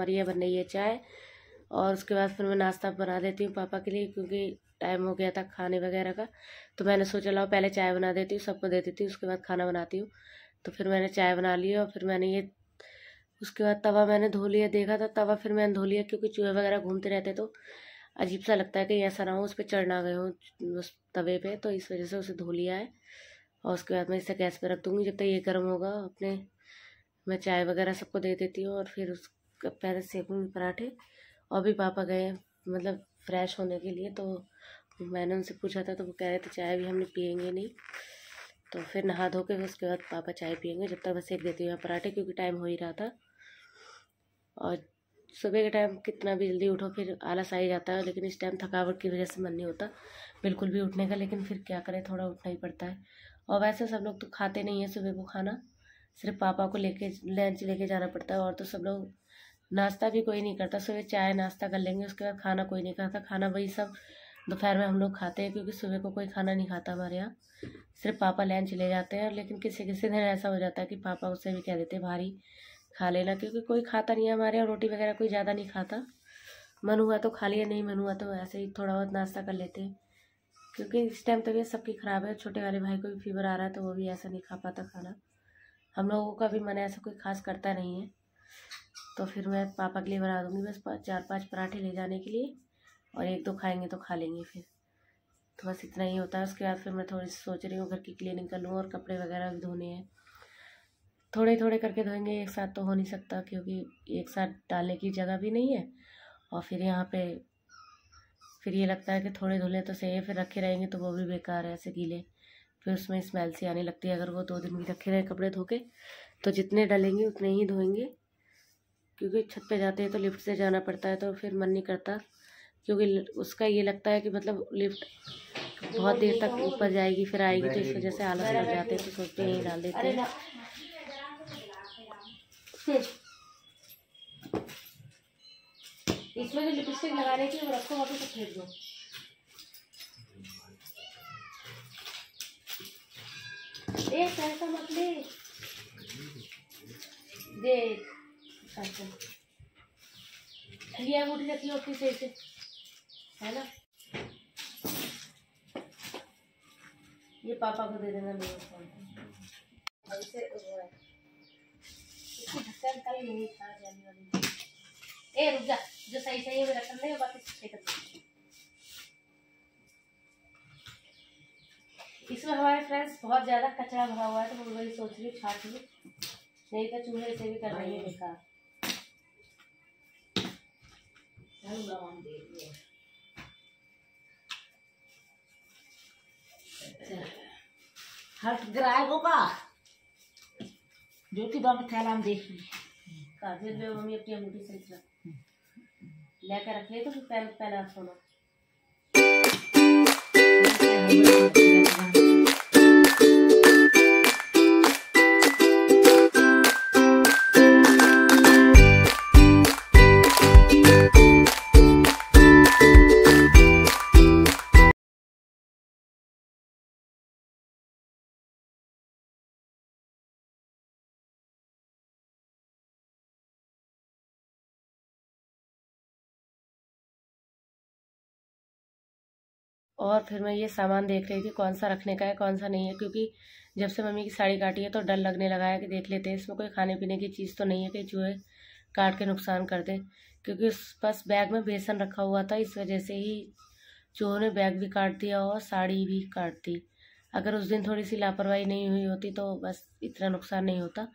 हमारी ये बन रही है चाय। और उसके बाद फिर मैं नाश्ता बना देती हूँ पापा के लिए, क्योंकि टाइम हो गया था खाने वगैरह का। तो मैंने सोचा लाओ पहले चाय बना देती हूँ, सबको दे देती हूँ, उसके बाद खाना बनाती हूँ। तो फिर मैंने चाय बना ली और फिर मैंने ये उसके बाद तवा मैंने धो लिया। देखा था तवा, फिर मैंने धो लिया, क्योंकि चूहे वगैरह घूमते रहते तो अजीब सा लगता है कि ऐसा ना हो उस पर चढ़ ना गए हो उस तवे पे, तो इस वजह से उसे धो लिया है। और उसके बाद मैं इसे गैस पे रख दूँगी। जब तक ये गर्म होगा अपने मैं चाय वगैरह सबको दे देती हूँ और फिर उसका पहले सेकूँगी पराठे। और भी पापा गए मतलब फ्रेश होने के लिए, तो मैंने उनसे पूछा था तो वो कह रहे थे चाय भी हमने पियेंगे नहीं। तो फिर नहा धो के उसके बाद पापा चाय पियेंगे। जब तक मैं सेक देती हूँ पराठे, क्योंकि टाइम हो ही रहा था। और सुबह के टाइम कितना भी जल्दी उठो फिर आलस आ ही जाता है, लेकिन इस टाइम थकावट की वजह से मन नहीं होता बिल्कुल भी उठने का, लेकिन फिर क्या करें, थोड़ा उठना ही पड़ता है। और वैसे सब लोग तो खाते नहीं है सुबह को खाना, सिर्फ पापा को लेके लंच लेके जाना पड़ता है। और तो सब लोग नाश्ता भी कोई नहीं करता, सुबह चाय नाश्ता कर लेंगे, उसके बाद खाना कोई नहीं खाता। खाना वही सब दोपहर में हम लोग खाते हैं, क्योंकि सुबह को कोई खाना नहीं खाता हमारे यहाँ, सिर्फ पापा लंच ले जाते हैं। लेकिन किसी किसी दिन ऐसा हो जाता है कि पापा उससे भी कह देते हैं भारी खा लेना, क्योंकि कोई खाता नहीं है हमारे यहाँ रोटी वगैरह, कोई ज़्यादा नहीं खाता। मन हुआ तो खा लिया, नहीं मन हुआ तो ऐसे ही थोड़ा बहुत नाश्ता कर लेते हैं। क्योंकि इस टाइम तबीयत सबकी ख़राब है, छोटे वाले भाई को भी फीवर आ रहा है, तो वो भी ऐसा नहीं खा पाता खाना। हम लोगों का भी मन ऐसा कोई खास करता नहीं है। तो फिर मैं पापा के लिए बना दूँगी बस 4-5 पराठे ले जाने के लिए, और 1-2 खाएंगे तो खा लेंगे फिर। तो बस इतना ही होता है। उसके बाद फिर मैं थोड़ी सी सोच रही हूँ घर की क्लीनिंग कर लूँ, और कपड़े वगैरह भी धोने हैं। थोड़े थोड़े करके धोएंगे, एक साथ तो हो नहीं सकता, क्योंकि एक साथ डालने की जगह भी नहीं है। और फिर यहाँ पे फिर ये लगता है कि थोड़े धुले तो सही है, फिर रखे रहेंगे तो वो भी बेकार है ऐसे गीले, फिर उसमें स्मेल सी आने लगती है। अगर वो 2 दिन भी रखे रहे कपड़े धो के, तो जितने डलेंगे उतने ही धोएंगे, क्योंकि छत पे जाते हैं तो लिफ्ट से जाना पड़ता है, तो फिर मन नहीं करता, क्योंकि उसका ये लगता है कि मतलब लिफ्ट बहुत देर तक ऊपर जाएगी फिर आएगी, तो इस वजह से आलस कर जाते हैं, तो सोचते हैं यहीं डाल देते हैं। इसमें जो लिपस्टिक लगाने की वो रखो, वापस फेंक दो। पैसा मत ले, देख ये अंगूठी रखी होती सही से, है ना। ये पापा को दे देना मेरे फोन ऐसे वो है, इसकी ढक्कन कल नहीं था जाने वाली। ए रुक जा, जो सही सही है रख ले, बाकी फेंक दे। इसमें हमारे फ्रेंड्स बहुत ज़्यादा कचरा भरा हुआ है, तो मैं वही सोच रही हूँ छाट लूँ, नहीं तो चूल्हे से भी कर रही है बेकार। हट गिराए होगा जो कि बाबा थैला में देख ली काफी में मम्मी अपनी अंगूठी से लेकर रख ले, तो फिर पहना सोना। और फिर मैं ये सामान देख रही थी कौन सा रखने का है कौन सा नहीं है, क्योंकि जब से मम्मी की साड़ी काटी है तो डर लगने लगा है कि देख लेते हैं इसमें कोई खाने पीने की चीज़ तो नहीं है कि चूहे काट के नुकसान कर दे। क्योंकि उस पास बैग में बेसन रखा हुआ था, इस वजह से ही चूहों ने बैग भी काट दिया और साड़ी भी काट दी। अगर उस दिन थोड़ी सी लापरवाही नहीं हुई होती तो बस इतना नुकसान नहीं होता,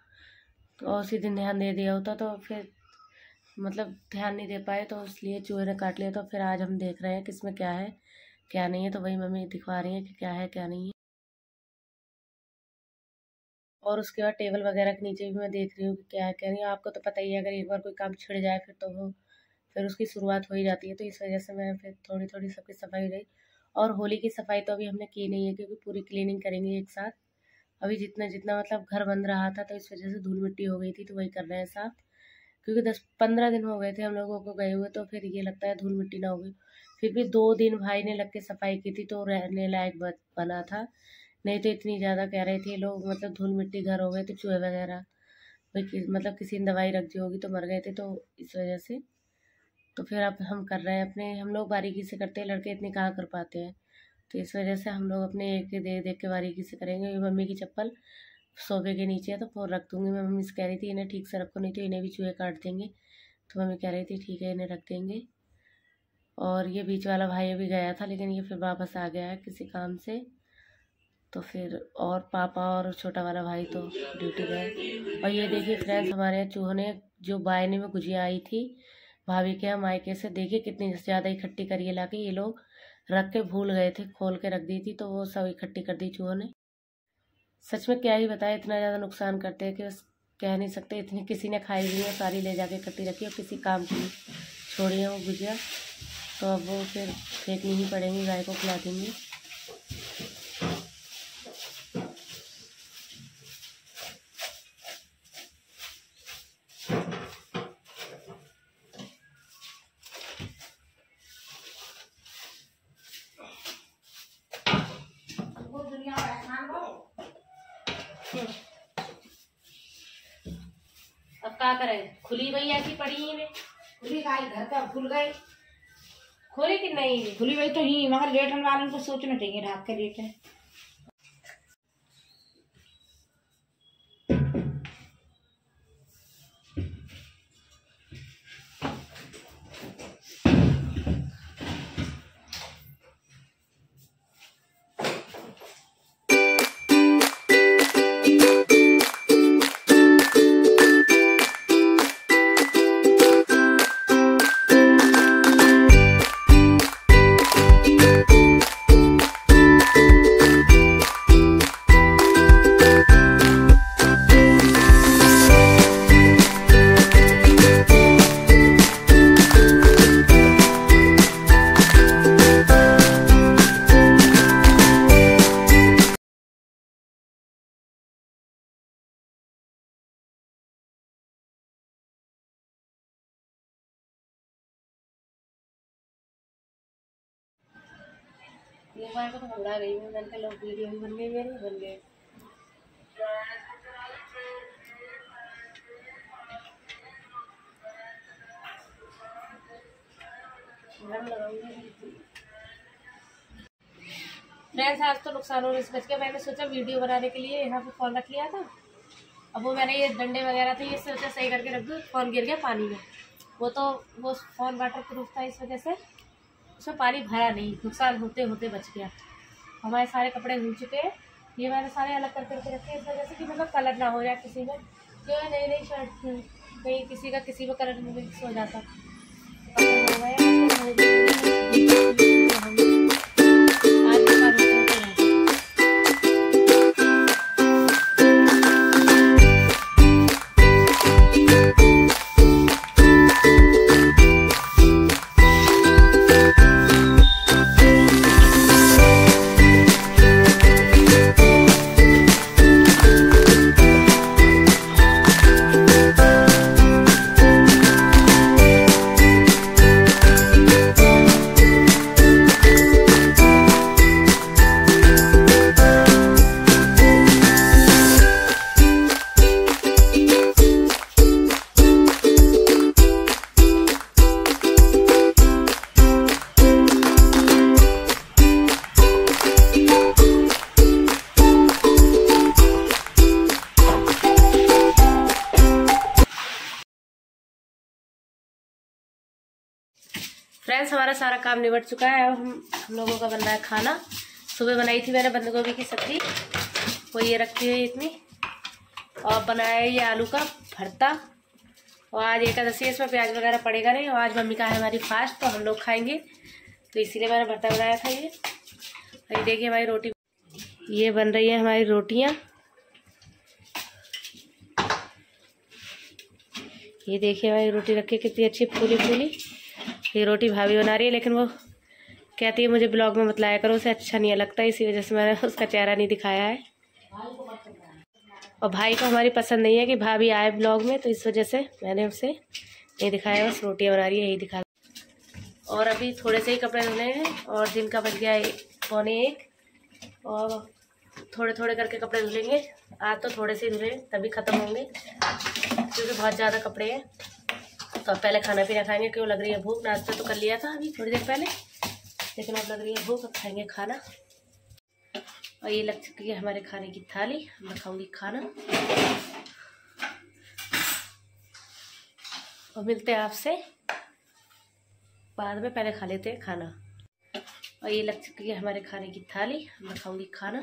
तो और उसी दिन ध्यान दे दिया होता तो फिर मतलब ध्यान नहीं दे पाए, तो इसलिए चूहे ने काट लिया। तो फिर आज हम देख रहे हैं कि इसमें क्या है क्या नहीं है, तो वही मम्मी दिखा रही है कि क्या है क्या नहीं है। और उसके बाद टेबल वगैरह के नीचे भी मैं देख रही हूँ कि क्या है क्या नहीं है। आपको तो पता ही है, अगर एक बार कोई काम छिड़ जाए फिर तो वो फिर उसकी शुरुआत हो ही जाती है, तो इस वजह से मैं फिर थोड़ी थोड़ी सबकी सफाई रही। और होली की सफाई तो अभी हमने की नहीं है, क्योंकि पूरी क्लीनिंग करेंगे एक साथ। अभी जितना जितना मतलब घर बन रहा था, तो इस वजह से धूल मिट्टी हो गई थी, तो वही कर रहे हैं साफ। क्योंकि 10-15 दिन हो गए थे हम लोगों को गए हुए, तो फिर ये लगता है धूल मिट्टी ना होगी। फिर भी 2 दिन भाई ने लग के सफाई की थी, तो रहने लायक बना था। नहीं तो इतनी ज़्यादा कह रहे थे लोग, मतलब धूल मिट्टी घर हो गए तो चूहे वगैरह मतलब किसी ने दवाई रख दी होगी तो मर गए थे, तो इस वजह से। तो फिर अब हम कर रहे हैं अपने, हम लोग बारीकी से करते हैं, लड़के इतनी कहाँ कर पाते हैं। तो इस वजह से हम लोग अपने एक देख देख के बारीकी से करेंगे। ये मम्मी की चप्पल सोफे के नीचे है तो वो रख दूँगी मैं। मम्मी से कह रही थी इन्हें ठीक से रखो, नहीं तो इन्हें भी चूहे काट देंगे। तो मम्मी कह रही थी ठीक है इन्हें रख देंगे। और ये बीच वाला भाई अभी गया था, लेकिन ये फिर वापस आ गया है किसी काम से। तो फिर और पापा और छोटा वाला भाई तो ड्यूटी गए। और ये देखिए फ्रेंड्स, हमारे यहाँ चूहों ने जो बायने में गुजिया आई थी भाभी के यहाँ मायके से, देखिए कितनी ज़्यादा इकट्ठी करिए ला के। ये लोग रख के भूल गए थे, खोल के रख दी थी तो वो सब इकट्ठी कर दी चूहों ने। सच में क्या ही बताए, इतना ज़्यादा नुकसान करते हैं कि बस कह नहीं सकते। इतनी किसी ने खाई हुई है, सारी ले जाके इकट्ठी रखी और किसी काम की छोड़ी है वो गुजिया। तो अब वो फिर फेंकनी ही पड़ेंगी, गाय को खिला देंगे। अब क्या करें, खुली भई ऐसी पड़ी ही में, खुली गाय घर का खुल गए, खोली कि नहीं खुली गई तो ही, मगर लेटन वालों को सोचना चाहिए ढाक के लेटे। एक बार को तो घबरा गई मैं, मैंने कहा लोग वीडियो भी बन गई, मेरे बन गए। फ्रेंड्स आज तो नुकसान होने से बच गया। मैंने सोचा वीडियो बनाने के लिए यहाँ पे फ़ोन रख लिया था। अब वो मैंने ये डंडे वगैरह थे ये सोचा सही करके रख दूँ, फ़ोन गिर गया पानी में। वो फ़ोन वाटर प्रूफ था, इस वजह से उसमें पानी भरा नहीं, नुकसान होते होते बच गया। हमारे सारे कपड़े धुल चुके हैं, ये मैंने सारे अलग करके रखे इस वजह से कि मतलब कलर ना हो जाए किसी में, जो है नई नई शर्ट कहीं किसी का किसी में कलर मिक्स हो जाता। हो फ्रेंड्स हमारा सारा काम निबट चुका है। अब हम लोगों का बन रहा है खाना। सुबह बनाई थी मैंने बंद गोभी की सब्जी, वो ये रखी है इतनी, और बनाया है ये आलू का भरता। और आज एकादशी है, इसमें प्याज वगैरह पड़ेगा नहीं। और आज मम्मी का है हमारी फास्ट, तो हम लोग खाएंगे, तो इसीलिए मैंने भरता बनाया था ये। और ये देखिए हमारी रोटी, ये बन रही है हमारी रोटियाँ। ये देखिए हमारी रोटी रखी कितनी अच्छी फूली फूली। ये रोटी भाभी बना रही है, लेकिन वो कहती है मुझे ब्लॉग में मत लाया करो, उसे अच्छा नहीं लगता, इसी वजह से मैंने उसका चेहरा नहीं दिखाया है। और भाई को हमारी पसंद नहीं है कि भाभी आए ब्लॉग में, तो इस वजह से मैंने उसे नहीं दिखाया, बस रोटियाँ बना रही है यही दिखा। और अभी थोड़े से ही कपड़े धुले हैं और दिन का बज गया 1:45, और थोड़े थोड़े करके कपड़े धुलेंगे। आज तो थोड़े से धुले तभी ख़त्म होंगे क्योंकि बहुत ज़्यादा कपड़े हैं। तो अब पहले खाना पीना खाएंगे, क्यों लग रही है भूख। नाश्ता तो कर लिया था अभी थोड़ी देर पहले, लेकिन अब लग रही है भूख, अब खाएंगे खाना। और ये लग चुकी है हमारे खाने की थाली, मैं खाऊंगी खाना और मिलते हैं आपसे बाद में। पहले खा लेते हैं खाना। और ये लग चुकी है हमारे खाने की थाली, मैं खाऊंगी खाना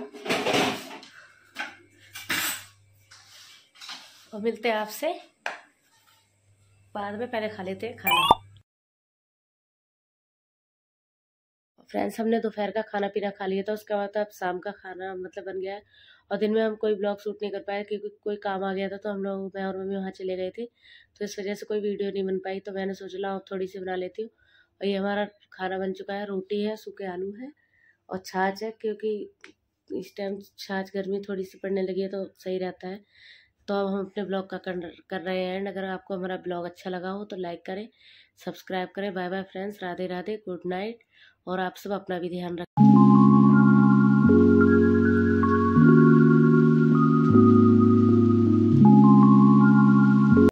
और मिलते हैं आपसे बाद में। पहले खा लेते हैं खाना। फ्रेंड्स, हमने दोपहर का खाना पीना खा लिया था, उसके बाद अब शाम का खाना मतलब बन गया है। और दिन में हम कोई ब्लॉग शूट नहीं कर पाए क्योंकि कोई काम आ गया था, तो हम लोग, मैं और मम्मी वहाँ चले गए थे, तो इस वजह से कोई वीडियो नहीं बन पाई। तो मैंने सोचा ला अब थोड़ी सी बना लेती हूँ। और ये हमारा खाना बन चुका है। रोटी है, सूखे आलू है और छाछ है, क्योंकि इस टाइम छाछ गर्मी थोड़ी सी पड़ने लगी है तो सही रहता है। तो अब हम अपने ब्लॉग का कर रहे हैं एंड। अगर आपको हमारा ब्लॉग अच्छा लगा हो तो लाइक करें, सब्सक्राइब करें। Bye bye friends, Radhe Radhe, good night. और आप सब अपना भी ध्यान रखें।